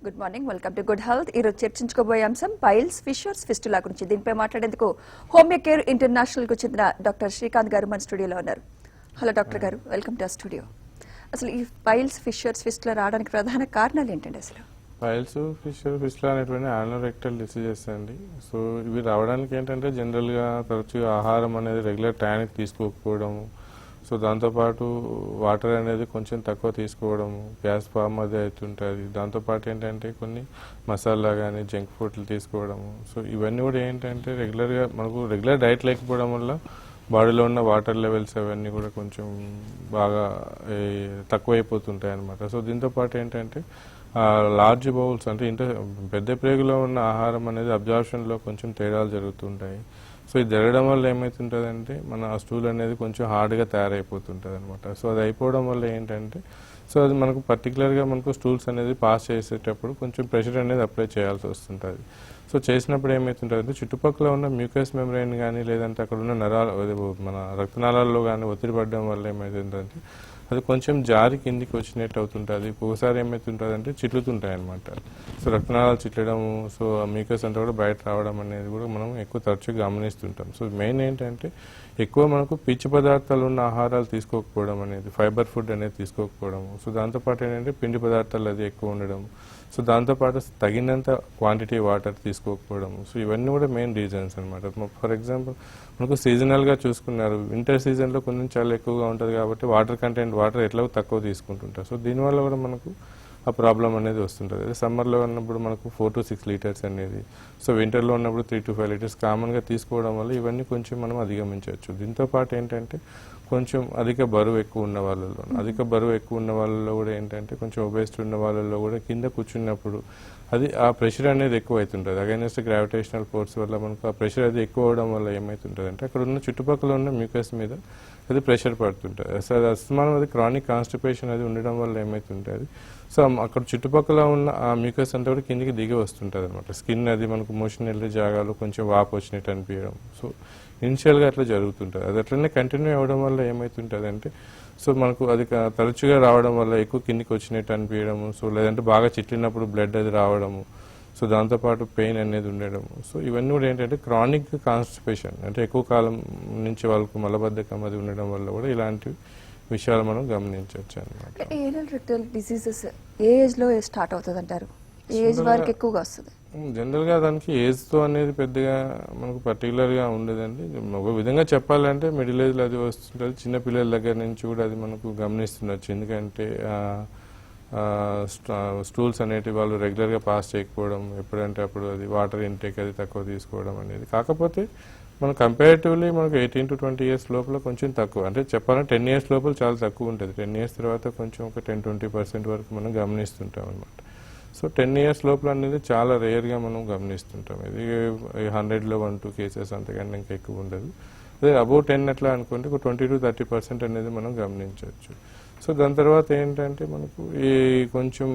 Good morning, welcome to good health. ఈరోజు చర్చించుకోబోయే అంశం piles, fissures, fistula గురించి. దీనిపై మాట్లాడేందుకు హోమియో కేర్ ఇంటర్నేషనల్ కు చెందిన డాక్టర్ శ్రీకాంత్ గారు మన స్టూడియోలో ఉన్నారు. హలో డాక్టర్ గారు, వెల్కమ్ టు స్టూడియో. అసలు ఈ పైల్స్, ఫిషర్స్, ఫిస్టులా రావడానికి ప్రధాన కారణాలు ఏంటండి? అసలు పైల్స్, ఫిస్టులా అనేటువంటి యానోరెక్టల్ డిసీజెస్ అండి. సో ఇవి రావడానికి ఏంటంటే జనరల్గా తరచుగా ఆహారం అనేది రెగ్యులర్ టైంకి తీసుకోకపోవడము, సో దాంతోపాటు వాటర్ అనేది కొంచెం తక్కువ తీసుకోవడము, గ్యాస్ ఫామ్ అది అవుతుంటుంది. దాంతోపాటు ఏంటంటే కొన్ని మసాలా కానీ జంక్ ఫుడ్లు తీసుకోవడము. సో ఇవన్నీ కూడా ఏంటంటే రెగ్యులర్గా మనకు రెగ్యులర్ డైట్ లేకపోవడం వల్ల బాడీలో ఉన్న వాటర్ లెవెల్స్ అవన్నీ కూడా కొంచెం బాగా తక్కువైపోతుంటాయి అన్నమాట. సో దీంతోపాటు ఏంటంటే లార్జ్ బౌల్స్ అంటే పెద్ద ప్రేగులో ఉన్న ఆహారం అనేది అబ్జార్ప్షన్లో కొంచెం తేడాలు జరుగుతుంటాయి. సో ఇది జరగడం వల్ల ఏమవుతుంటుందంటే మన స్టూల్ అనేది కొంచెం హార్డ్గా తయారైపోతుంటుంది అనమాట. సో అది అయిపోవడం వల్ల ఏంటంటే సో అది మనకు పర్టికులర్గా మనకు స్టూల్స్ అనేది పాస్ చేసేటప్పుడు కొంచెం ప్రెషర్ అనేది అప్లై చేయాల్సి వస్తుంటుంది. సో చేసినప్పుడు ఏమవుతుంటుందంటే చుట్టుపక్కల ఉన్న మ్యూకస్ మెమ్బ్రెయిన్ కానీ లేదంటే అక్కడ ఉన్న మన రక్తనాళాల్లో కానీ ఒత్తిడి పడడం వల్ల ఏమవుతుందంటే అది కొంచెం జారి కిందికి వచ్చినట్టు అవుతుంటుంది. ఒకసారి ఏమవుతుంటుందంటే చిట్లుతుంటాయి అనమాట. సో రక్తనాళాలు చిట్లడము, సో ఆ మ్యూకస్ అంతా కూడా బయట రావడం అనేది కూడా మనం ఎక్కువ తరచుగా గమనిస్తుంటాం. సో మెయిన్ ఏంటంటే ఎక్కువ మనకు పీచు పదార్థాలు ఉన్న ఆహారాలు తీసుకోకపోవడం అనేది, ఫైబర్ ఫుడ్ అనేది తీసుకోకపోవడము. సో దాంతోపాటు ఏంటంటే పిండి పదార్థాలు అది ఎక్కువ ఉండడం, సో దాంతోపాటు తగినంత క్వాంటిటీ వాటర్ తీసుకోకపోవడము. సో ఇవన్నీ కూడా మెయిన్ రీజన్స్ అనమాట. ఫర్ ఎగ్జాంపుల్ మనకు సీజనల్గా చూసుకున్నారు, వింటర్ సీజన్లో కొంచెం చాలా ఎక్కువగా ఉంటుంది కాబట్టి వాటర్ ఎట్లా తక్కువ తీసుకుంటుంటారు. సో దీనివల్ల కూడా మనకు ఆ ప్రాబ్లం అనేది వస్తుంటుంది. అదే సమ్మర్లో ఉన్నప్పుడు మనకు 4 to 6 లీటర్స్ అనేది, సో వింటర్లో ఉన్నప్పుడు 3 to 5 లీటర్స్ కామన్గా తీసుకోవడం వల్ల ఇవన్నీ కొంచెం మనం అధిగమించవచ్చు. దీంతోపాటు ఏంటంటే కొంచెం అధిక బరువు ఎక్కువ ఉన్న వాళ్ళలో కూడా ఏంటంటే కొంచెం ఒబేసిటీ ఉన్న వాళ్ళలో కూడా కింద కూర్చున్నప్పుడు అది ఆ ప్రెషర్ అనేది ఎక్కువ అవుతుంటుంది. అగైనెస్ట్ గ్రావిటేషనల్ ఫోర్స్ వల్ల మనకు ఆ ప్రెషర్ అది ఎక్కువ అవడం వల్ల ఏమవుతుంటుంది అంటే అక్కడ ఉన్న చుట్టుపక్కల ఉన్న మ్యూకస్ మీద అది ప్రెషర్ పడుతుంటుంది. సో అది అస్తమానం అది క్రానిక్ కాన్స్టిపేషన్ అది ఉండడం వల్ల ఏమవుతుంటుంది సో అక్కడ చుట్టుపక్కల ఉన్న ఆ మ్యూకస్ అంతా కూడా కిందికి దిగి వస్తుంటుంది అనమాట. స్కిన్ అది మనకు మోషన్ వెళ్ళే జాగాలో కొంచెం వాపు వచ్చినట్టు అనిపించడం, సో ఇనిషియల్గా అట్లా జరుగుతుంటుంది. అది అట్లనే కంటిన్యూ అవ్వడం వల్ల ఏమవుతుంటుంది అంటే సో మనకు అది తరచుగా రావడం వల్ల ఎక్కువ కిందికి వచ్చినట్టు అనిపించడము, సో లేదంటే బాగా చిట్లినప్పుడు బ్లడ్ అది రావడము, సో దాంతోపాటు పెయిన్ అనేది ఉండడము. సో ఇవన్నీ కూడా ఏంటంటే క్రానిక్ కాన్స్టిపేషన్ అంటే ఎక్కువ కాలం నుంచి వాళ్ళకు మలబద్ధకం అది ఉండడం వల్ల కూడా ఇలాంటి విషయాలు మనం గమనించవచ్చు అనమాట. ఏనల్ రెక్టల్ డిసీజెస్ ఏ ఏజ్ లో స్టార్ట్ అవుతుంది అంటారు? ఏ ఏజ్ వరకు ఎక్కువగా వస్తుంది? జనరల్గా దానికి ఏజ్తో అనేది పెద్దగా మనకు పర్టికులర్గా ఉండదండి. ఒక విధంగా చెప్పాలంటే మిడిల్ ఏజ్లో అది వస్తుంటుంది. చిన్నపిల్లల దగ్గర నుంచి కూడా అది మనకు గమనిస్తుండొచ్చు. ఎందుకంటే స్టూల్స్ అనేటివి వాళ్ళు రెగ్యులర్గా పాస్ చేయకపోవడం, ఎప్పుడంటే అప్పుడు అది వాటర్ ఇంటేక్ అది తక్కువ తీసుకోవడం అనేది. కాకపోతే మనం కంపారిటివ్లీ మనకు 18 to 20 ఇయర్స్ లోపల కొంచెం తక్కువ, అంటే చెప్పాలంటే 10 ఇయర్స్ లోపల చాలా తక్కువ ఉంటుంది. 10 ఇయర్స్ తర్వాత కొంచెం ఒక 10-20% వరకు మనం గమనిస్తుంటాం అనమాట. సో 10 ఇయర్స్ లోపల అనేది చాలా రేర్గా మనం గమనిస్తుంటాం. ఇది 100లో 1-2 కేసెస్, అంతకన్నా ఇంకా ఎక్కువ ఉండదు. అదే అబౌవ్ 10 అట్లా అనుకుంటే ఒక 20 to 30% అనేది మనం గమనించవచ్చు. సో దాని తర్వాత ఏంటంటే మనకు ఈ కొంచెం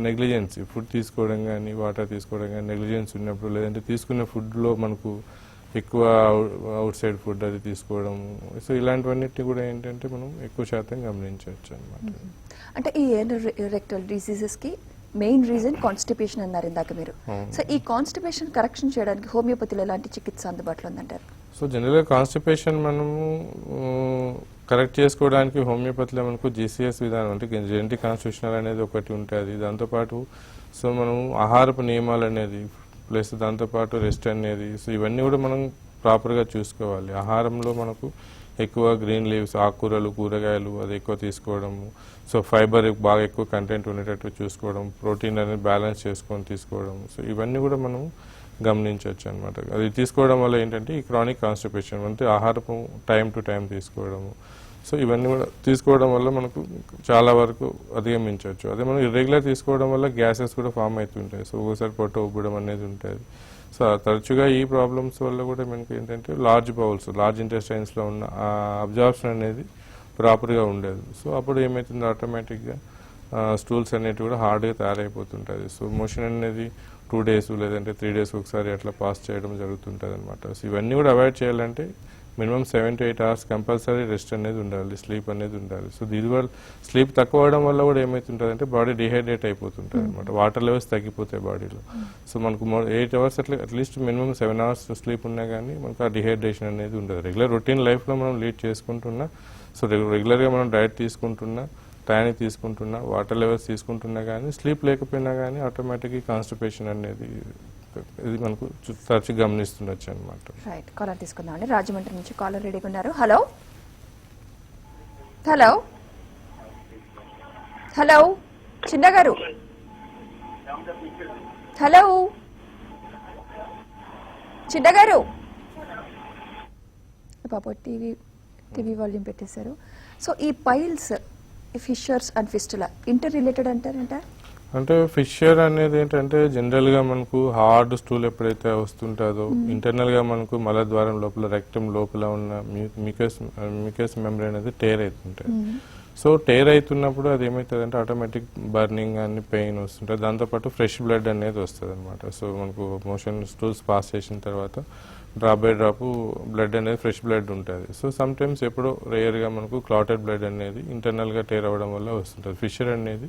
నెగ్లిజెన్సీ, ఫుడ్ తీసుకోవడం కానీ వాటర్ తీసుకోవడం కానీ నెగ్లిజెన్స్ ఉన్నప్పుడు, లేదంటే తీసుకున్న ఫుడ్లో మనకు ఎక్కువ అవుట్ సైడ్ ఫుడ్ అది తీసుకోవడం, సో ఇలాంటివన్నిటి కూడా ఏంటంటే మనం ఎక్కువ శాతం గమనించవచ్చు అనమాట. అంటే ఈ ఏనల్ రెక్టల్ డిసీజెస్ కి మెయిన్ రీజన్ కాన్స్టిపేషన్ అన్నారు ఇందాక మీరు. సో ఈ కాన్స్టిపేషన్ కరెక్షన్ చేయడానికి హోమియోపతిలో ఎలాంటి చికిత్స అందుబాటులో ఉందంటారు? సో జనరల్గా కాన్స్టిపేషన్ మనము కరెక్ట్ చేసుకోవడానికి హోమియోపతిలో మనకు జీసీఎస్ విధానం అంటే జెనెటిక్ కాన్స్టిట్యూషనల్ అనేది ఒకటి ఉంటుంది. దాంతోపాటు సో మనం ఆహారపు నియమాలు అనేది ప్లస్ దాంతోపాటు రెస్ట్ అనేది, సో ఇవన్నీ కూడా మనం ప్రాపర్గా చూసుకోవాలి. ఆహారంలో మనకు ఎక్కువ గ్రీన్ లీవ్స్, ఆకుకూరలు, కూరగాయలు అది ఎక్కువ తీసుకోవడము, సో ఫైబర్ బాగా ఎక్కువ కంటెంట్ ఉండేటట్టు చూసుకోవడం, ప్రోటీన్ అనేది బ్యాలెన్స్ చేసుకొని తీసుకోవడం, సో ఇవన్నీ కూడా మనం గమనించవచ్చు అనమాట. అది తీసుకోవడం వల్ల ఏంటంటే ఈ క్రానిక్ కాన్స్టిపేషన్ అంటే ఆహారపు టైం టు టైం తీసుకోవడము, సో ఇవన్నీ కూడా తీసుకోవడం వల్ల మనకు చాలా వరకు అధిగమించవచ్చు. అదే మనం ఇర్రెగ్యులర్ తీసుకోవడం వల్ల గ్యాసెస్ కూడా ఫామ్ అవుతుంటాయి. సో ఒకసారి పొట్ట ఉబ్బడం అనేది ఉంటుంది. సో తరచుగా ఈ ప్రాబ్లమ్స్ వల్ల కూడా మనకి ఏంటంటే లార్జ్ బౌల్స్, లార్జ్ ఇంటెస్టైన్స్లో ఉన్న అబ్జార్ప్షన్ అనేది ప్రాపర్గా ఉండదు. సో అప్పుడు ఏమవుతుంది ఆటోమేటిక్గా స్టూల్స్ అనేవి కూడా హార్డ్గా తయారైపోతుంటుంది. సో మోషన్ అనేది 2 days లేదంటే 3 days ఒకసారి అట్లా పాస్ చేయడం జరుగుతుంటుంది అనమాట. సో ఇవన్నీ కూడా అవాయిడ్ చేయాలంటే minimum 7 to 8 hours compulsory rest అనేది ఉండాలి, స్లీప్ అనేది ఉండాలి. సో దీనివల్ల స్లీప్ తక్కువ అవడం వల్ల కూడా ఏమవుతుంటుంది అంటే బాడీ డిహైడ్రేట్ అయిపోతుంటుంది అనమాట, వాటర్ లెవెల్స్ తగ్గిపోతాయి బాడీలో. సో మనకు 8 hours at least minimum 7 hours sleep ఉన్నా కానీ మనకు ఆ డిహైడ్రేషన్ అనేది ఉండదు. రెగ్యులర్ రొటీన్ లైఫ్లో మనం లీడ్ చేసుకుంటున్నా, సో రెగ్యులర్గా మనం డైట్ తీసుకుంటున్నా, టైంకి తీసుకుంటున్నా, వాటర్ లెవెల్స్ తీసుకుంటున్నా కానీ స్లీప్ లేకపోయినా కానీ ఆటోమేటిక్గా కాన్స్టిపేషన్ అనేది ఇది మనకు తరచు గమనిస్తుండొచ్చు అనమాట. రైట్, కాలర్ తీసుకుందామండి. రాజమండ్రి నుంచి కాలర్ రెడీగా ఉన్నారు. హలో హలో హలో చిన్న గారు, హలో చిన్న గారు, పాప టీవీ వాల్యూమ్ పెట్టేశారు. సో ఈ piles, fissures and fistula inter related అంటారంట. అంటే ఫిషర్ అనేది ఏంటంటే జనరల్ గా మనకు హార్డ్ స్టూల్ ఎప్పుడైతే వస్తుంటుందో ఇంటర్నల్ గా మనకు మలద్వారం లోపల రెక్టమ్ లోపల ఉన్న మ్యూకస్ మెంబ్రేన్ అనేది టేర్ అవుతుంటాయి. సో టేర్ అవుతున్నప్పుడు అది ఏమవుతుంది అంటే ఆటోమేటిక్ బర్నింగ్ అని పెయిన్ వస్తుంటుంది, దాంతోపాటు ఫ్రెష్ బ్లడ్ అనేది వస్తుంది అనమాట. సో మనకు మోషన్ స్టూల్స్ పాస్ చేసిన తర్వాత డ్రాప్ బై డ్రాప్ బ్లడ్ అనేది ఫ్రెష్ బ్లడ్ ఉంటుంది. సో సమ్ టైమ్స్ ఎప్పుడో రేర్గా మనకు క్లాటెడ్ బ్లడ్ అనేది ఇంటర్నల్గా టేర్ అవ్వడం వల్ల వస్తుంటుంది. ఫిషర్ అనేది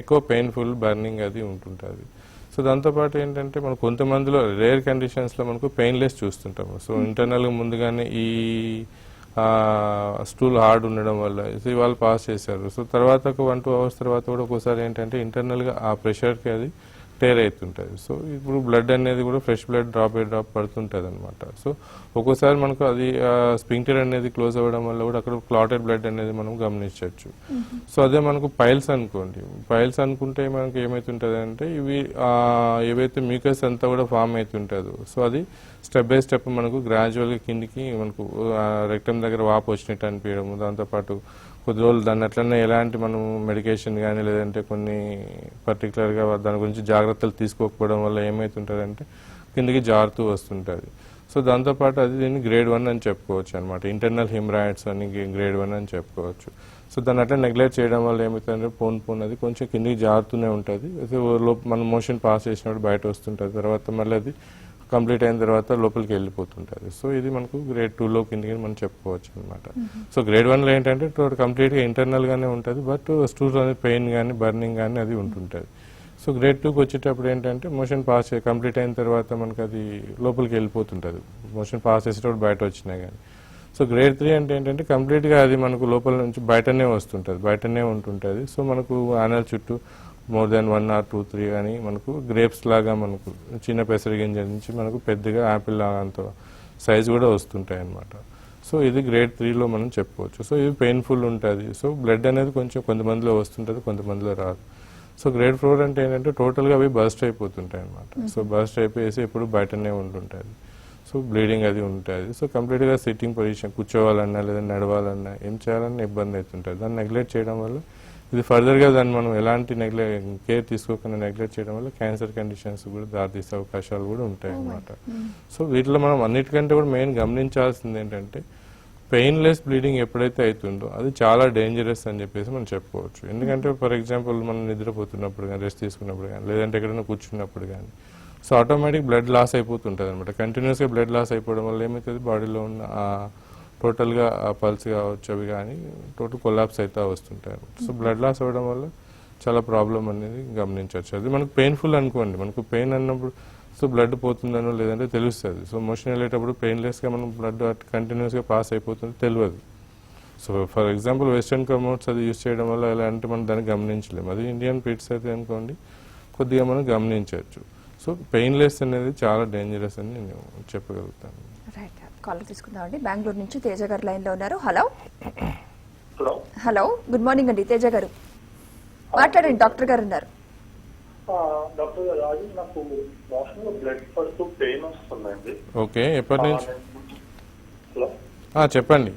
ఎక్కువ పెయిన్ఫుల్ బర్నింగ్ అది ఉంటుంటుంది. సో దాంతోపాటు ఏంటంటే మనకు కొంతమందిలో రేర్ కండిషన్స్లో మనకు పెయిన్లెస్ చూస్తుంటాము. సో ఇంటర్నల్గా ముందుగానే ఈ స్టూల్ హార్డ్ ఉండడం వల్ల వాళ్ళు పాస్ చేశారు. సో తర్వాత ఒక 1-2 hours తర్వాత కూడా ఒక్కోసారి ఏంటంటే ఇంటర్నల్గా ఆ ప్రెషర్కి అది టేర్ అవుతుంటుంది. సో ఇప్పుడు బ్లడ్ అనేది కూడా fresh blood drop by drop పడుతుంటుంది అనమాట. సో ఒక్కోసారి మనకు అది స్పింక్టర్ అనేది క్లోజ్ అవ్వడం వల్ల కూడా అక్కడ క్లాటెడ్ బ్లడ్ అనేది మనం గమనించవచ్చు. సో అదే మనకు పైల్స్ అనుకోండి, పైల్స్ అనుకుంటే మనకు ఏమవుతుంటుంది అంటే ఇవి ఏవైతే మ్యూకస్ అంతా కూడా ఫామ్ అవుతుంటుందో సో అది స్టెప్ బై స్టెప్ మనకు గ్రాడ్యువల్గా కిందికి మనకు రెక్టమ్ దగ్గర వాపు వచ్చినట్టు అనిపించడము, దాంతోపాటు కొద్ది రోజులు దాన్ని అట్లనే ఎలాంటి మనం మెడికేషన్ కానీ లేదంటే కొన్ని పర్టికులర్గా దాని గురించి జాగ్రత్తలు తీసుకోకపోవడం వల్ల ఏమవుతుంటుందంటే కిందికి జారుతూ వస్తుంటుంది. సో దాంతోపాటు అది దీన్ని గ్రేడ్ 1 అని చెప్పుకోవచ్చు అనమాట, ఇంటర్నల్ హిమరాయిడ్స్ అని గ్రేడ్ 1 అని చెప్పుకోవచ్చు. సో దాన్ని అట్లా నెగ్లెక్ట్ చేయడం వల్ల ఏమవుతుందంటే పోన్ అది కొంచెం కిందికి జారుతూనే ఉంటుంది. మనం మోషన్ పాస్ చేసినప్పుడు బయట వస్తుంటుంది, తర్వాత మళ్ళీ అది కంప్లీట్ అయిన తర్వాత లోపలికి వెళ్ళిపోతుంటుంది. సో ఇది మనకు గ్రేడ్ 2లో కిందికి మనం చెప్పుకోవచ్చు అనమాట. సో గ్రేడ్ 1లో ఏంటంటే కంప్లీట్గా ఇంటర్నల్గానే ఉంటుంది, బట్ స్టూల్ అనేది పెయిన్ కానీ బర్నింగ్ కానీ అది ఉంటుంటుంది. సో గ్రేడ్ 2కి వచ్చేటప్పుడు ఏంటంటే మోషన్ పాస్ కంప్లీట్ అయిన తర్వాత మనకు అది లోపలికి వెళ్ళిపోతుంటుంది, మోషన్ పాస్ చేసేటప్పుడు బయట వచ్చినా కానీ. సో గ్రేడ్ 3 అంటే ఏంటంటే కంప్లీట్గా అది మనకు లోపల నుంచి బయటనే వస్తుంటుంది, బయటనే ఉంటుంటుంది. సో మనకు యానల్ చుట్టూ మోర్ దాన్ 1 or 2, 3 కానీ మనకు గ్రేప్స్ లాగా మనకు చిన్న పెసర గింజ నుంచి మనకు పెద్దగా యాపిల్ లాగా అంత సైజ్ కూడా వస్తుంటాయి అన్నమాట. సో ఇది గ్రేడ్ 3లో మనం చెప్పుకోవచ్చు. సో ఇది పెయిన్ఫుల్ ఉంటుంది. సో బ్లడ్ అనేది కొంచెం కొంతమందిలో వస్తుంటుంది, కొంతమందిలో రాదు. సో గ్రేడ్ 4 అంటే ఏంటంటే టోటల్గా అవి బర్స్ట్ అయిపోతుంటాయి అనమాట. సో బర్స్ట్ అయిపోయేసి ఎప్పుడు బయటనే ఉంటుంటుంది. సో బ్లీడింగ్ అది ఉంటుంది. సో కంప్లీట్గా సిట్టింగ్ పొజిషన్, కూర్చోవాలన్నా లేదా నడవాలన్నా ఏం చేయాలన్నా ఇబ్బంది అవుతుంటుంది. దాన్ని నెగ్లెక్ట్ చేయడం వల్ల ఇది ఫర్దర్గా దాన్ని మనం ఎలాంటి కేర్ తీసుకోకుండా నెగ్లెక్ట్ చేయడం వల్ల క్యాన్సర్ కండిషన్స్ కూడా దారితీసే అవకాశాలు కూడా ఉంటాయి అన్నమాట. సో వీటిలో మనం అన్నిటికంటే కూడా మెయిన్ గమనించాల్సింది ఏంటంటే పెయిన్లెస్ బ్లీడింగ్ ఎప్పుడైతే అవుతుందో అది చాలా డేంజరస్ అని చెప్పేసి మనం చెప్పుకోవచ్చు. ఎందుకంటే ఫర్ ఎగ్జాంపుల్ మనం నిద్రపోతున్నప్పుడు కానీ, రెస్ట్ తీసుకున్నప్పుడు కానీ, లేదంటే ఎక్కడైనా కూర్చున్నప్పుడు కానీ సో ఆటోమేటిక్ బ్లడ్ లాస్ అయిపోతుంటుంది అనమాట. కంటిన్యూస్గా బ్లడ్ లాస్ అయిపోవడం వల్ల ఏమవుతుంది బాడీలో ఉన్న టోటల్గా పల్స్ కావచ్చు అవి కానీ టోటల్ కొలాప్స్ అయితే వస్తుంటాయి. సో బ్లడ్ లాస్ అవ్వడం వల్ల చాలా ప్రాబ్లం అనేది గమనించవచ్చు. అది మనకు పెయిన్ఫుల్ అనుకోండి, మనకు పెయిన్ అన్నప్పుడు సో బ్లడ్ పోతుందనో లేదంటే తెలుస్తుంది. సో మోషన్ వెళ్ళేటప్పుడు పెయిన్లెస్గా మనం బ్లడ్ కంటిన్యూస్గా పాస్ అయిపోతుందో తెలియదు. So for example western commodes అది యూజ్ చేయడం వల్ల ఎలా అంటే మనం దాన్ని గమనించలేము. అది ఇండియన్ పిట్స్ అయితే అనుకోండి కొద్దిగా మనం గమనించవచ్చు. సో పెయిన్లెస్ అనేది చాలా డేంజరస్ అని నేను చెప్పగలుగుతాను. రైట్, కాల్ తీసుకుందామండి. బెంగళూరు నుంచి తేజ గారు లైన్లో ఉన్నారు. Hello hello hello, good morning అండి తేజ గారు, మాట్లాడండి, డాక్టర్ గారు ఉన్నారు. డాక్టర్ గారు అది నాకు మోషన్ లో బ్లడ్ పడుతూ పెయిన్ వస్తుందండి. ఓకే, ఎప్పటి నుంచి? హలో చెప్పండి.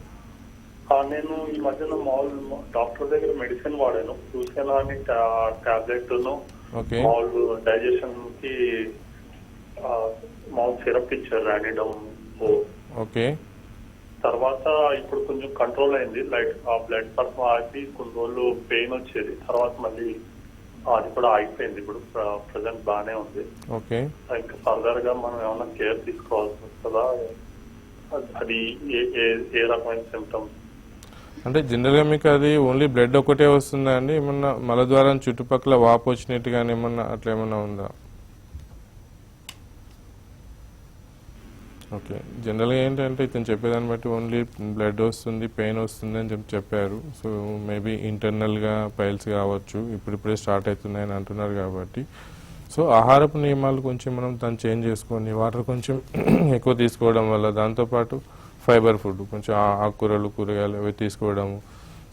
నేను ఈ మధ్యన మామూలు డాక్టర్ దగ్గర మెడిసిన్ వాడాను, చూసాను అని టాబ్లెట్ మామూలు డైజెషన్ కి మామూలు సిరప్ ఇచ్చారు రానిడమ్. ఓకే, తర్వాత ఇప్పుడు కొంచెం కంట్రోల్ అయింది, లైట్ ఆ బ్లడ్ పర్సన్ ఆగి కొన్ని రోజులు పెయిన్ వచ్చేది, తర్వాత మళ్ళీ అది కూడా ఆగిపోయింది. ఇప్పుడు ప్రజెంట్ బాగానే ఉంది. ఓకే, ఇంకా ఫర్దర్ గా మనం ఏమైనా కేర్ తీసుకోవాల్సి వస్తుందా? అది ఏ రకమైన సిమ్టమ్స్? అంటే జనరల్గా మీకు అది ఓన్లీ బ్లడ్ ఒకటే వస్తుందా అండి? ఏమన్నా మలద్వారం చుట్టుపక్కల వాపు వచ్చినట్టు కానీ ఏమన్నా అట్లా ఏమన్నా ఉందా? ఓకే, జనరల్గా ఏంటంటే ఇతను చెప్పేదాన్ని బట్టి ఓన్లీ బ్లడ్ వస్తుంది, పెయిన్ వస్తుంది అని చెప్పారు. సో మేబీ ఇంటర్నల్గా పైల్స్ కావచ్చు, ఇప్పుడిప్పుడే స్టార్ట్ అవుతున్నాయని అంటున్నారు కాబట్టి. సో ఆహారపు నియమాలు కొంచెం మనం దాన్ని చేంజ్ చేసుకొని వాటర్ కొంచెం ఎక్కువ తీసుకోవడం వల్ల, దాంతోపాటు ఫైబర్ ఫుడ్ కొంచెం ఆకుకూరలు, కూరగాయలు అవి తీసుకోవడము,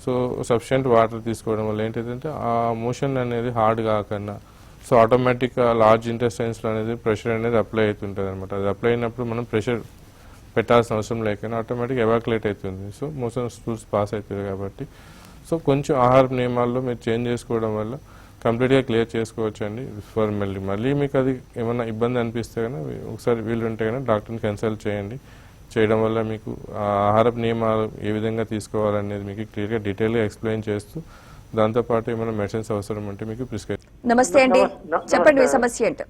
సో సఫిషియెంట్ వాటర్ తీసుకోవడం వల్ల ఏంటంటే ఆ మోషన్ అనేది హార్డ్ కాకుండా సో ఆటోమేటిక్గా లార్జ్ ఇంటెస్టైన్స్లో అనేది ప్రెషర్ అనేది అప్లై అవుతుంటుంది అనమాట. అది అప్లై అయినప్పుడు మనం ప్రెషర్ పెట్టాల్సిన అవసరం లేకుండా ఆటోమేటిక్ ఎవాక్యులేట్ అవుతుంది. సో మోషన్ స్టూల్స్ పాస్ అవుతుంది కాబట్టి సో కొంచెం ఆహార నియమాల్లో మీరు చేంజ్ చేసుకోవడం వల్ల కంప్లీట్గా క్లియర్ చేసుకోవచ్చు అండి. ఫర్ మళ్ళీ మీకు అది ఏమైనా ఇబ్బంది అనిపిస్తే కనుక ఒకసారి వీలు ఉంటే కనుక డాక్టర్ని కన్సల్ట్ చేయండి. చేయడం వల్ల మీకు ఆహారపు నియమాలు ఏ విధంగా తీసుకోవాలనేది మీకు క్లియర్గా డీటెయిల్గా ఎక్స్ప్లెయిన్ చేస్తూ దాంతోపాటు ఏమైనా మెడిసిన్స్ అవసరం ఉంటే మీకు ప్రిస్క్రైబ్. నమస్తే అండి, చెప్పండి మీ సమస్య ఏంటో.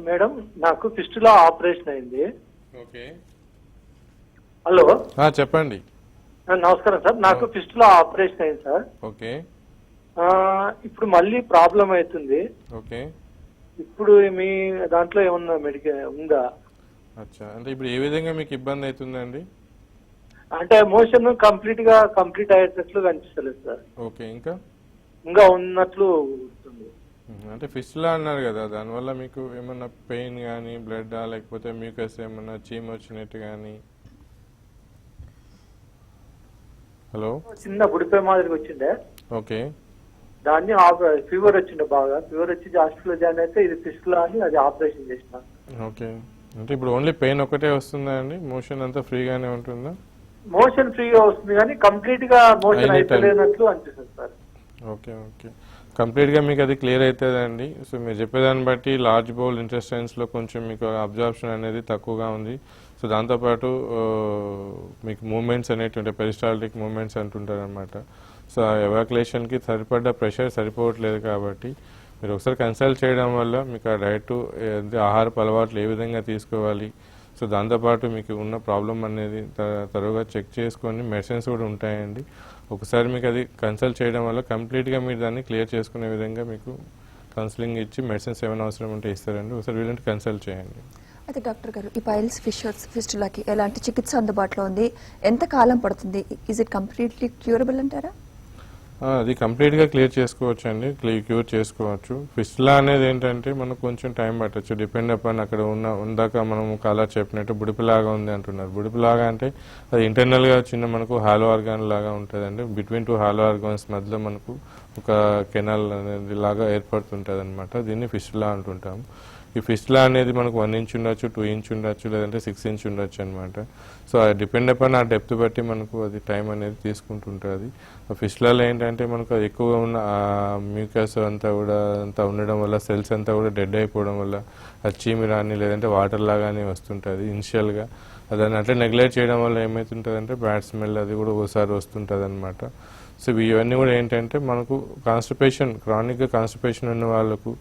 మేడం, నాకు ఫిస్టులా ఆపరేషన్ అయింది. ఓకే, హలో చెప్పండి. నమస్కారం సార్, నాకు ఫిస్టులా ఆపరేషన్ అయింది సార్. ఓకే, ఇప్పుడు మళ్ళీ ప్రాబ్లం అవుతుంది. ఓకే, ఇప్పుడు మీ దాంట్లో ఏమన్నా మెడికల్ ఉందా? అచ్చా, అంటే ఇప్పుడు ఏ విధంగా మీకు ఇబ్బంది అవుతుందండి? అంటే మోషన్ కంప్లీట్ అయ్యేటట్లు కనిపిస్తలేదు సార్. ఓకే, ఇంకా ఉన్నట్లు ఉంటుంది. అంటే ఫిస్టులా అన్నారు కదా, దానివల్ల మీకు ఏమన్నా పెయిన్ కానీ బ్లడ్ లేకపోతే మ్యూకస్ ఏమన్నా చీమ వచ్చినట్టు కానీ? హలో, చిన్న బుడిపే మాదిరికి వచ్చిండే. ఓకే, దాన్ని ఫీవర్ వచ్చిండే, బాగా ఫీవర్ వచ్చి హాస్పిటల్ జాయిన్ అయితే ఇది ఫిస్టులా అని అది ఆపరేషన్ చేసిన. ఓకే, అంటే ఇప్పుడు ఓన్లీ పెయిన్ ఒకటే వస్తుందా అండి? మోషన్ అంతా ఫ్రీగానే ఉంటుందా? మోషన్ ఫ్రీగా వస్తుంది కానీ కంప్లీట్ గా మోషన్ అయిపోలేనట్లు అనిపిస్తుంది సార్. ఓకే, ఓకే, కంప్లీట్గా మీకు అది క్లియర్ అవుతుందండి. సో మీరు చెప్పేదాన్ని బట్టి లార్జ్ బౌల్ ఇంటెస్టైన్స్లో కొంచెం మీకు అబ్జార్ప్షన్ అనేది తక్కువగా ఉంది. సో దాంతోపాటు మీకు మూమెంట్స్ అనేవి ఉంటాయి, పెరిస్టాల్టిక్ మూమెంట్స్ అంటుంటారు అనమాట. సో ఆ ఎవాక్యులేషన్కి సరిపడ్డ ప్రెషర్ సరిపోవట్లేదు కాబట్టి మీరు ఒకసారి కన్సల్ట్ చేయడం వల్ల మీకు ఆ డైట్ ఆహారపు అలవాట్లు ఏ విధంగా తీసుకోవాలి, సో దాంతోపాటు మీకు ఉన్న ప్రాబ్లం అనేది త్వరగా చెక్ చేసుకొని మెడిసిన్స్ కూడా ఉంటాయండి. ఒకసారి మీకు అది కన్సల్ట్ చేయడం వల్ల కంప్లీట్గా మీరు దాన్ని క్లియర్ చేసుకునే విధంగా మీకు కౌన్సిలింగ్ ఇచ్చి మెడిసిన్స్ ఏమైనా అవసరం ఉంటే ఇస్తారండి. ఒకసారి వీళ్ళని కన్సల్ట్ చేయండి. అయితే డాక్టర్ గారు, ఈ పైల్స్ ఫిస్టులాకి ఎలాంటి చికిత్స అందుబాటులో ఉంది? ఎంత కాలం పడుతుంది? ఈజ్ ఇట్ కంప్లీట్లీ క్యూరబుల్ అంటారా? అది కంప్లీట్గా క్లియర్ చేసుకోవచ్చు అండి, క్యూర్ చేసుకోవచ్చు. ఫిస్టులా అనేది ఏంటంటే మనకు కొంచెం టైం పట్టచ్చు, డిపెండ్ అపాన్ అక్కడ ఉందాక మనం కాలర్ చెప్పినట్టు బుడిపిలాగా ఉంది అంటున్నారు. బుడిపిలాగా అంటే అది ఇంటర్నల్గా చిన్న మనకు హాలో ఆర్గాన్ లాగా ఉంటుందండి. బిట్వీన్ 2 హాలో ఆర్గాన్స్ మధ్యలో మనకు ఒక కెనాల్ అనేది లాగా ఏర్పడుతుంటుంది అనమాట. దీన్ని ఫిస్టులా అంటుంటాము. ఈ ఫిస్టులా అనేది మనకు 1 ఇంచ్ ఉండొచ్చు, 2 ఇంచ్ ఉండొచ్చు, లేదంటే 6 ఇంచ్ ఉండొచ్చు అనమాట. సో అది డిపెండ్ అపాన్ ఆ డెప్త్ బట్టి మనకు అది టైం అనేది తీసుకుంటుంటుంది. ఆ ఫిస్టులాలో ఏంటంటే మనకు ఎక్కువగా ఉన్న మ్యూకస్ అంతా ఉండడం వల్ల సెల్స్ అంతా కూడా డెడ్ అయిపోవడం వల్ల అది చీమి రాని లేదంటే వాటర్ లాగానే వస్తుంటుంది ఇనిషియల్గా. దాన్ని అట్లా నెగ్లెక్ట్ చేయడం వల్ల ఏమవుతుంటుందంటే బ్యాడ్ స్మెల్ అది కూడా ఒకసారి వస్తుంటుంది అనమాట. సో ఇవన్నీ కూడా ఏంటంటే మనకు కాన్స్టిపేషన్, క్రానిక్గా కాన్స్టిపేషన్ ఉన్న వాళ్ళకు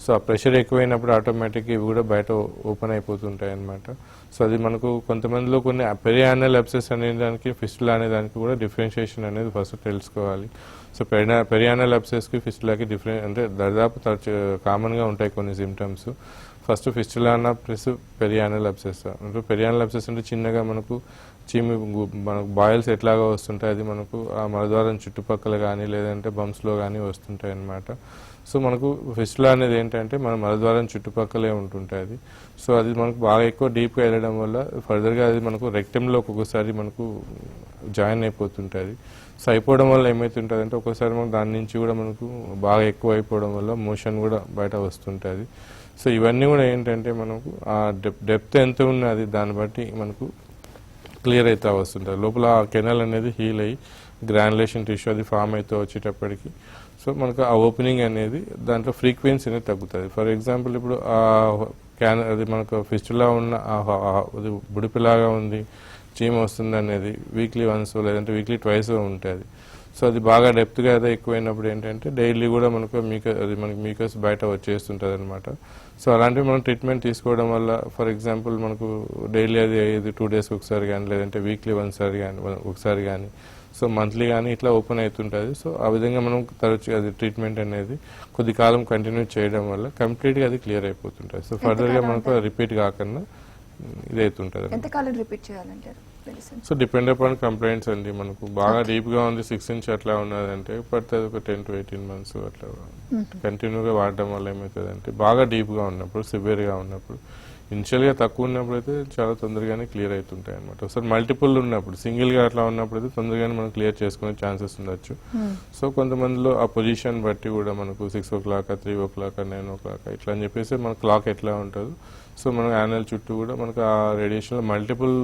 సో ఆ ప్రెషర్ ఎక్కువైనప్పుడు ఆటోమేటిక్గా ఇవి కూడా బయట ఓపెన్ అయిపోతుంటాయి అనమాట. సో అది మనకు కొంతమందిలో కొన్ని పెరియానల్ అబ్సెస్ అనే దానికి ఫిస్టులా అనే దానికి కూడా డిఫరెన్షియేషన్ అనేది ఫస్ట్ తెలుసుకోవాలి. సో పెరియానల్ అబ్సెస్కి ఫిస్టులాకి అంటే దాదాపు కామన్గా ఉంటాయి కొన్ని సిమ్టమ్స్. ఫస్ట్ ఫిస్టులా అన్న ప్లస్ పెరియానల్ అబ్సెస్. అంటే పెరియానల్ అబ్సెస్ అంటే చిన్నగా మనకు మనకు బాయిల్స్ ఎట్లాగా వస్తుంటాయి, అది మనకు ఆ మలద్వారం చుట్టుపక్కల కానీ లేదంటే బంప్స్లో కానీ వస్తుంటాయి అన్నమాట. సో మనకు ఫిస్టులా అనేది ఏంటంటే మన మలద్వారం చుట్టుపక్కలే ఉంటుంటాయి అది. సో అది మనకు బాగా ఎక్కువ డీప్గా వెళ్ళడం వల్ల ఫర్దర్గా అది మనకు రెక్టంలో ఒక్కొక్కసారి మనకు జాయిన్ అయిపోతుంటుంది. సో అయిపోవడం వల్ల ఏమవుతుంటుంది అంటే ఒక్కోసారి మనకు దాని నుంచి కూడా మనకు బాగా ఎక్కువ అయిపోవడం వల్ల మోషన్ కూడా బయట వస్తుంటుంది. సో ఇవన్నీ కూడా ఏంటంటే మనకు ఆ డెప్త్ ఎంత ఉన్నది దాన్ని బట్టి మనకు క్లియర్ అవుతా వస్తుంటుంది. లోపల ఆ కెనాల్ అనేది హీల్ అయ్యి గ్రాన్యులేషన్ టిష్యూ అది ఫామ్ అవుతూ వచ్చేటప్పటికి సో మనకు ఆ ఓపెనింగ్ అనేది దాంట్లో ఫ్రీక్వెన్సీ అనేది తగ్గుతుంది. ఫర్ ఎగ్జాంపుల్ ఇప్పుడు అది మనకు ఫిస్టులా ఉన్న అది బుడిపిలాగా ఉంది, చీమ వస్తుంది అనేది వీక్లీ వన్స్ లేదంటే వీక్లీ ట్వైస్ ఉంటుంది. సో అది బాగా డెప్త్గా అదే ఎక్కువైనప్పుడు ఏంటంటే డైలీ కూడా మనకు మనకి మీకస్ బయట వచ్చేస్తుంటుంది అనమాట. సో అలాంటివి మనం ట్రీట్మెంట్ తీసుకోవడం వల్ల ఫర్ ఎగ్జాంపుల్ మనకు డైలీ అది 2 days ఒకసారి కానీ లేదంటే వీక్లీ ఒకసారి కానీ సో మంత్లీ కానీ ఇట్లా ఓపెన్ అవుతుంటుంది. సో ఆ విధంగా మనం తరచు అది ట్రీట్మెంట్ అనేది కొద్ది కాలం కంటిన్యూ చేయడం వల్ల కంప్లీట్గా అది క్లియర్ అయిపోతుంటుంది. సో ఫర్దర్గా మనకు రిపీట్ కాకుండా ఇదైతుంటుంది. ఎంతకాలం రిపీట్ చేయాలంటారు? సో డిపెండ్ అపాన్ కంప్లైంట్స్ అండి. మనకు బాగా డీప్ గా ఉంది 6 inch అట్లా ఉన్నదంటే పడుతుంది ఒక 10 to 18 months అట్లా కంటిన్యూగా వాడడం వల్ల ఏమవుతుంది అంటే బాగా డీప్ గా ఉన్నప్పుడు సివియర్ గా ఉన్నప్పుడు ఇనిషియల్ గా తక్కువ ఉన్నప్పుడు అయితే చాలా తొందరగానే క్లియర్ అవుతుంటాయి అనమాట. ఒకసారి మల్టిపుల్ ఉన్నప్పుడు సింగిల్ గా అట్లా ఉన్నప్పుడు అయితే తొందరగానే మనం క్లియర్ చేసుకునే ఛాన్సెస్ ఉండొచ్చు. సో కొంతమందిలో ఆ పొజిషన్ బట్టి కూడా మనకు 6 o'clock 3 o'clock 9 o'clock ఇట్లా అని చెప్పేసి మన క్లాక్ ఎట్లా ఉంటుందో సో మన యానల్ చుట్టూ కూడా మనకు ఆ రేడియేషన్లో మల్టిపుల్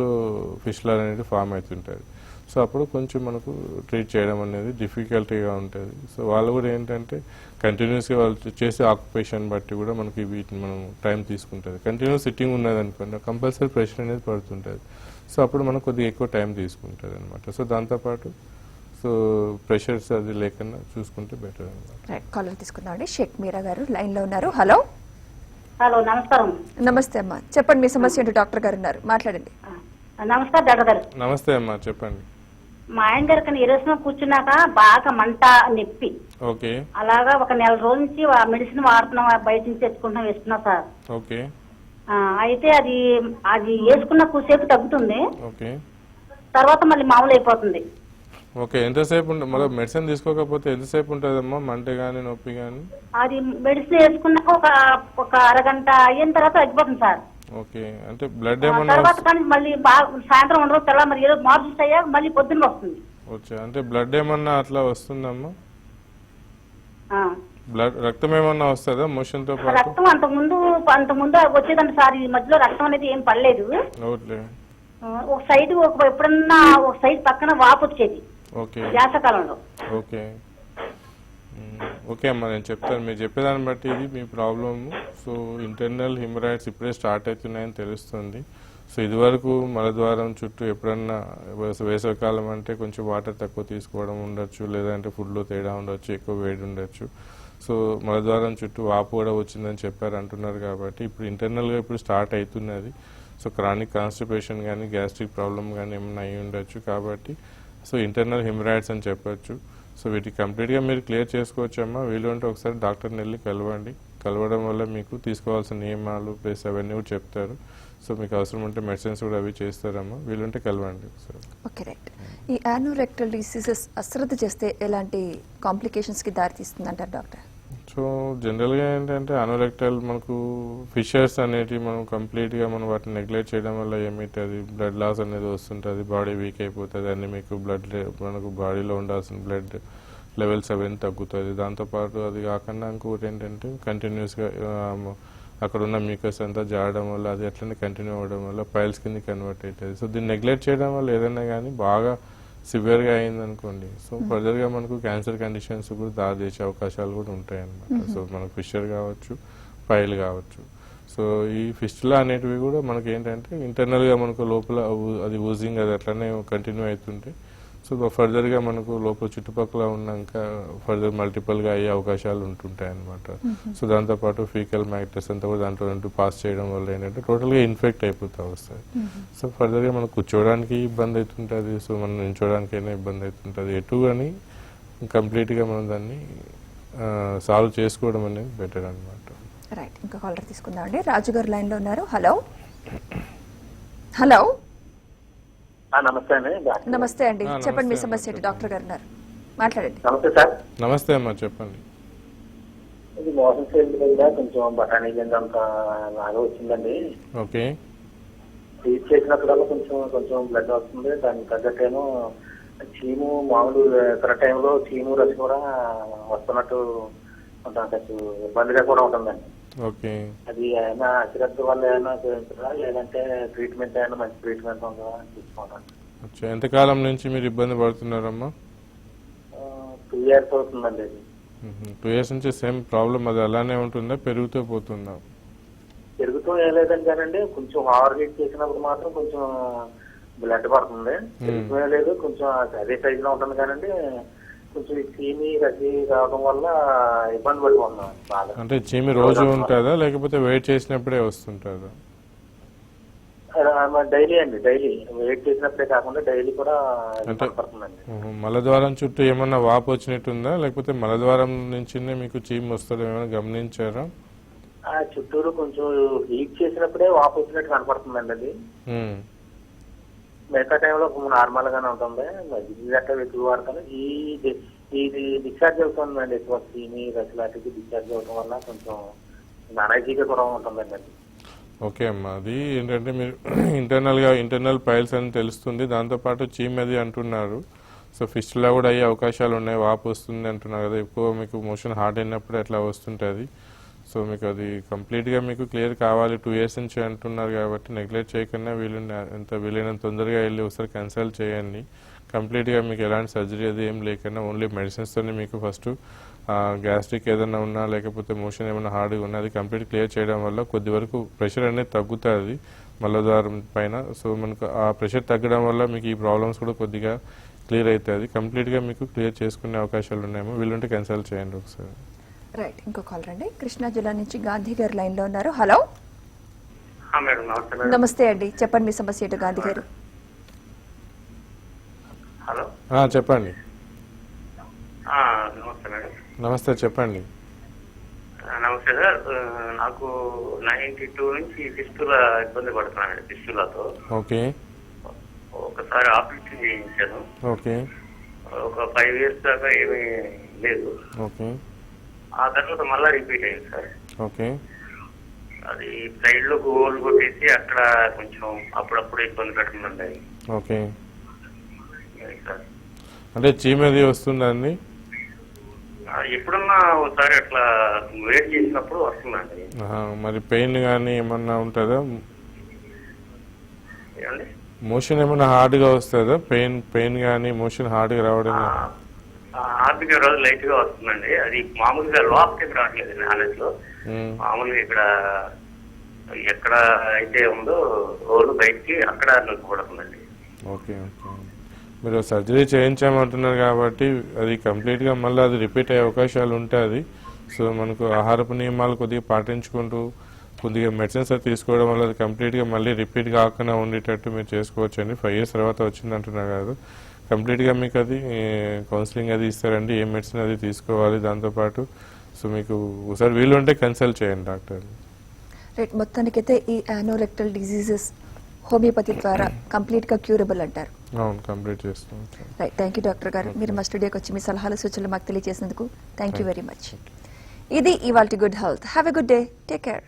ఫిష్లర్ అనేది ఫామ్ అవుతుంటుంది. సో అప్పుడు కొంచెం మనకు ట్రీట్ చేయడం అనేది డిఫికల్టీగా ఉంటుంది. సో వాళ్ళు కూడా ఏంటంటే కంటిన్యూస్గా వాళ్ళు చేసే ఆక్యుపేషన్ బట్టి కూడా మనకి వీటిని మనం టైం తీసుకుంటుంది. కంటిన్యూస్ సిట్టింగ్ ఉన్నది అనుకోండి కంపల్సరీ ప్రెషర్ అనేది పడుతుంటుంది. సో అప్పుడు మనకు కొద్దిగా ఎక్కువ టైం తీసుకుంటుంది అనమాట. సో దాంతోపాటు సో ప్రెషర్స్ అది లేకుండా చూసుకుంటే బెటర్ అనమాట. కాలర్ తీసుకుందామండి. షేక్ మీరా గారు లైన్లో ఉన్నారు. హలో. హలో, నమస్కారం. నమస్తే అమ్మా, చెప్పండి మీ సమస్య ఏంటో. డాక్టర్ గారు ఉన్నారు, మాట్లాడండి. నమస్కారం డాక్టర్ గారు. నమస్తే అమ్మా, చెప్పండి. మా ఆయన గారికి ఈరోజు కూర్చున్నాక బాగా మంట, నొప్పి. ఓకే. అలాగా ఒక నెల రోజు నుంచి మెడిసిన్ వాడుతున్నాం, బయట నుంచి తెచ్చుకుంటున్నాం, వేస్తున్నాం సార్. ఓకే. అయితే అది వేసుకున్న కూసేపు తగ్గుతుంది, ఓకే, తర్వాత మళ్ళీ మామూలు అయిపోతుంది. ఓకే. ఎంతసేపు మళ్ళీ మెడిసిన్ తీసుకోకపోతే ఎంతసేపు ఉంటుందమ్మా మంట కానీ నొప్పి కానీ? అది మెడిసిన్ వేసుకున్నాక ఒక అరగంట అయిన తర్వాత తగ్గిపోతుంది సార్. ఓకే. అంటే బ్లడ్ ఏమన్నా తర్వాత కానీ మళ్ళీ సాయంత్రం ఉండదు, తెల్ల మరి ఏదో మార్పులు అయ్యాక మళ్ళీ పొద్దున్న వస్తుంది. వచ్చా అంటే బ్లడ్ ఏమన్నా అట్లా వస్తుందమ్మా? బ్లడ్ రక్తం ఏమన్నా వస్తుందా మోషన్ తో పాటు? రక్తం అంతకుముందు వచ్చేదండి సార్. ఈ మధ్యలో రక్తం అనేది ఏం పడలేదు. ఒక సైడ్ ఎప్పుడన్నా ఒక సైడ్ పక్కన వాపు వచ్చేది వ్యాసకాలంలో. ఓకే. ఓకే అమ్మా, నేను చెప్తాను. మీరు చెప్పేదాన్ని బట్టి ఇది మీ ప్రాబ్లమ్. సో ఇంటర్నల్ హిమరాయిడ్స్ ఇప్పుడే స్టార్ట్ అవుతున్నాయని తెలుస్తుంది. సో ఇదివరకు మలద్వారం చుట్టూ ఎప్పుడన్నా వేసవికాలం అంటే కొంచెం వాటర్ తక్కువ తీసుకోవడం ఉండొచ్చు, లేదంటే ఫుడ్లో తేడా ఉండొచ్చు, ఎక్కువ వేడి ఉండొచ్చు. సో మలద్వారం చుట్టూ వాపు కూడా వచ్చిందని చెప్పారు అంటున్నారు. కాబట్టి ఇప్పుడు ఇంటర్నల్గా ఇప్పుడు స్టార్ట్ అవుతున్నది. సో క్రానిక్ కాన్స్టిపేషన్ కానీ గ్యాస్ట్రిక్ ప్రాబ్లమ్ కానీ ఏమైనా అయి ఉండొచ్చు. కాబట్టి సో ఇంటర్నల్ హిమరాయిడ్స్ అని చెప్పొచ్చు. సో వీటికి కంప్లీట్గా మీరు క్లియర్ చేసుకోవచ్చమ్మా. వీలుంటే ఒకసారి డాక్టర్ని వెళ్ళి కలవడం వల్ల మీకు తీసుకోవాల్సిన నియమాలు ప్లస్ అవన్నీ కూడా చెప్తారు. సో మీకు అవసరం ఉంటే మెడిసిన్స్ కూడా అవి చేస్తారమ్మా. వీలుంటే కలవండి ఒకసారి. Okay, right. ఈ యానోరెక్టల్ డిసీజెస్ అశ్రద్ధ చేస్తే ఎలాంటి కాంప్లికేషన్స్కి దారితీస్తుంది అంటారు డాక్టర్? సో జనరల్గా ఏంటంటే అనోరెక్టల్ మనకు ఫిషర్స్ అనేటివి మనం కంప్లీట్గా మనం వాటిని నెగ్లెక్ట్ చేయడం వల్ల ఏమవుతుంది, బ్లడ్ లాస్ అనేది వస్తుంటుంది, బాడీ వీక్ అయిపోతుంది, అన్ని మీకు మనకు బాడీలో ఉండాల్సిన బ్లడ్ లెవెల్స్ అవన్నీ తగ్గుతుంది. దాంతోపాటు అది కాకుండా ఇంకోటి ఏంటంటే కంటిన్యూస్గా అక్కడ ఉన్న మీకస్ అంతా జారడం వల్ల అది అట్లనే కంటిన్యూ అవ్వడం వల్ల పైల్స్ కింద కన్వర్ట్ అవుతుంది. సో దీన్ని నెగ్లెక్ట్ చేయడం వల్ల ఏదైనా కానీ బాగా సివియర్గా అయిందనుకోండి, సో ఫర్దర్గా మనకు క్యాన్సర్ కండిషన్స్ కూడా దారి చేసే అవకాశాలు కూడా ఉంటాయి అన్నమాట. సో మనకు ఫిషర్ కావచ్చు, పైల్ కావచ్చు. సో ఈ ఫిస్టులా అనేటివి కూడా మనకి ఏంటంటే ఇంటర్నల్గా మనకు లోపల అది ఊజింగ్ అది అట్లనే కంటిన్యూ అవుతుంటే సో ఫర్దర్గా మనకు లోపల చుట్టుపక్కల ఉన్నాక ఫర్దర్ మల్టిపుల్గా అయ్యే అవకాశాలు ఉంటుంటాయి అన్నమాట. సో దాంతోపాటు ఫీకల్ మ్యాటర్స్ అంతా కూడా దాంట్లో పాస్ చేయడం వల్ల ఏంటంటే టోటల్గా ఇన్ఫెక్ట్ అయిపోతూ వస్తాయి. సో ఫర్దర్గా మనకు కూర్చోవడానికి ఇబ్బంది అవుతుంటుంది, సో మనం నిల్చోడానికైనా ఇబ్బంది అవుతుంటుంది. ఎటు అని కంప్లీట్గా మనం దాన్ని సాల్వ్ చేసుకోవడం అనేది బెటర్ అనమాట. రైట్, ఇంకా కాలర్ తీసుకుందామండి. రాజు గారు లైన్లో ఉన్నారు. హలో. హలో. నమస్తే అండి. నమస్తే అండి, చెప్పండి మీ సమస్య ఏంటి. డాక్టర్ గారు ఉన్నారు, మాట్లాడండి. నమస్తే సార్. నమస్తే అమ్మా, చెప్పండి. ఇది మోసం చేయడం కొంచెం బఠానీ అంత లాగా వచ్చిందండి. ఓకే. ట్రీట్ చేసినప్పుడల్లా కొంచెం బ్లడ్ వస్తుంది. దానికి తగ్గట్టేమో చీము మామూలు ఇతర టైంలో చీము రసి కూడా వస్తున్నట్టు కొంచెం ఇబ్బందిగా కూడా ఉంటుందండి. ఓకే. అది ఏమైనా అశ్రద్ధ వల్ల ఏమైనా చేయించరా, లేదంటే ట్రీట్మెంట్ ఏమైనా మంచి ట్రీట్మెంట్ ఉందా అని తీసుకోవాలి. ఎంతకాలం నుంచి మీరు ఇబ్బంది పడుతున్నారమ్మా? 2 years అవుతుందండి. 2 years నుంచి సేమ్ ప్రాబ్లం అది అలానే ఉంటుందా, పెరుగుతూ పోతుందా? పెరుగుతూ ఏం లేదండి కానండి, కొంచెం ఓవర్ హీట్ చేసినప్పుడు మాత్రం కొంచెం బ్లడ్ పడుతుంది. పెరుగుతూ లేదు, కొంచెం అదే సైజ్ లో ఉంటుంది కానండి కొంచెం ఈ చీమి రసి రావడం వల్ల ఇబ్బంది పడుతున్నాం బాగా. అంటే చీమి రోజు ఉంటుందా లేకపోతే వెయిట్ చేసినప్పుడే వస్తుంటుందా? డైలీ అండి, డైలీ వెయిట్ చేసినప్పుడే కాకుండా డైలీ కూడా అంటే పడుతుందండి. మలద్వారం చుట్టూ ఏమన్నా వాపు వచ్చినట్టుందా లేకపోతే మలద్వారం నుంచి మీకు చీమి వస్తుందో ఏమైనా గమనించారా? ఆ చుట్టూరు కొంచెం హీట్ చేసినప్పుడే వాపు వచ్చినట్టు కనపడుతుందండి అది. మిగతా టైంలో నార్మల్ గానే ఉంటుంది. గట్ట ఎక్కువ వాడతాను. ఇది డిశ్చార్జ్ అవుతుందండి ఎక్కువ చీమి రసి లాంటిది డిశ్చార్జ్ అవడం వల్ల కొంచెం అనాజీగా కూడా ఉంటుందండి అది. ఓకే అమ్మా, అది ఏంటంటే మీరు ఇంటర్నల్ పైల్స్ అని తెలుస్తుంది, దాంతోపాటు చీమ్ అది అంటున్నారు. సో ఫిస్టులా కూడా అయ్యే అవకాశాలు ఉన్నాయి, వాపు వస్తుంది అంటున్నారు కదా, ఎక్కువ మీకు మోషన్ హార్డ్ అయినప్పుడు అట్లా వస్తుంటుంది. సో మీకు అది కంప్లీట్గా మీకు క్లియర్ కావాలి, 2 years నుంచి అంటున్నారు కాబట్టి నెగ్లెక్ట్ చేయకుండా ఎంత వీలైనంత తొందరగా వెళ్ళి ఒకసారి కన్సల్ట్ చేయండి. కంప్లీట్గా మీకు ఎలాంటి సర్జరీ అది ఏం లేకుండా ఓన్లీ మెడిసిన్స్తోనే మీకు ఫస్ట్ గ్యాస్ట్రిక్ ఏదైనా ఉన్నా లేకపోతే మోషన్ ఏమైనా హార్డ్గా ఉన్నా అది కంప్లీట్ క్లియర్ చేయడం వల్ల కొద్ది వరకు ప్రెషర్ అనేది తగ్గుతుంది మలద్వారం పైన. సో మనకు ఆ ప్రెషర్ తగ్గడం వల్ల మీకు ఈ ప్రాబ్లమ్స్ కూడా కొద్దిగా క్లియర్ అవుతుంది. కంప్లీట్గా మీకు క్లియర్ చేసుకునే అవకాశాలు ఉన్నాయేమో, వీళ్ళుంటే కన్సల్ట్ చేయండి ఒకసారి. రైట్, ఇంకో కాల్ రండి. కృష్ణా జిల్లా నుంచి గాంధీ గారు లైన్ లో ఉన్నారు. హలో మేడం నమస్తే మేడం. నమస్తే అండి, చెప్పండి మీ సమస్య ఏంటో గాంధీ గారు. హలో చెప్పండి. నమస్తే మేడం. నమస్తే, చెప్పండి. నమస్తే సార్. నాకు 92 నుంచి ఫిస్టులా ఇబ్బంది పడుతున్నాను, ఫిస్టులాతో. ఓకే. ఒకసారి ఆపరేషన్ చేయించాను. ఓకే. ఒక 5 years దాకా ఏమీ లేదు. ఓకే. ఆ తర్వాత మళ్ళా రిపీట్ అయింది సార్. ఓకే. అది సైడ్ లో గోల్ కొట్టేసి అక్కడ కొంచెం అప్పుడప్పుడు ఇబ్బంది పెడుతుందండి. ఓకే. సార్ అంటే చీమది వస్తుందండి? ఎప్పుడన్నా ఒకసారి అట్లా వెయిట్ చేసినప్పుడు వస్తుందండి. మరి పెయిన్ కానీ ఏమన్నా ఉంటుందా? ఏమండి? మోషన్ ఏమన్నా హార్డ్గా వస్తుందా? పెయిన్ కానీ మోషన్ హార్డ్గా రావడం? హార్డ్గా రోజు లైట్ గా వస్తుందండి. అది మామూలుగా లోపలికి రావట్లేదు హానెట్లో. మామూలుగా ఇక్కడ ఎక్కడ అయితే ఉందో రోడ్డు బయటికి అక్కడ నొక్కిపడుతుందండి. ఓకే. ఓకే. మీరు సర్జరీ చేయించామంటున్నారు కాబట్టి అది కంప్లీట్గా మళ్ళీ అది రిపీట్ అయ్యే అవకాశాలు ఉంటుంది. సో మనకు ఆహారపు నియమాలు కొద్దిగా పాటించుకుంటూ కొద్దిగా మెడిసిన్స్ అది తీసుకోవడం వల్ల అది కంప్లీట్గా మళ్ళీ రిపీట్ కాకుండా ఉండేటట్టు మీరు చేసుకోవచ్చు అండి. 5 years తర్వాత వచ్చింది అంటున్నారు కదా, కంప్లీట్గా మీకు అది కౌన్సిలింగ్ అది ఇస్తారండి, ఏ మెడిసిన్ అది తీసుకోవాలి దాంతోపాటు. సో మీకు ఒకసారి వీలు ఉంటే కన్సల్ట్ చేయండి డాక్టర్. రైట్, మొత్తానికైతే ఈ యానోరెక్టల్ డిజీజెస్ హోమియోపతి ద్వారా కంప్లీట్ గా క్యూరబుల్ అంటారు. అవును, కంప్లీట్ చేస్తాం. రైట్, థ్యాంక్ యూ డాక్టర్ గారు. మీరు మా స్టూడియోకి వచ్చి మీ సలహాలు సూచనలు మాకు తెలియజేసినందుకు థ్యాంక్ యూ వెరీ మచ్. ఇది ఇవాల్టి good health. Have a good day, take care.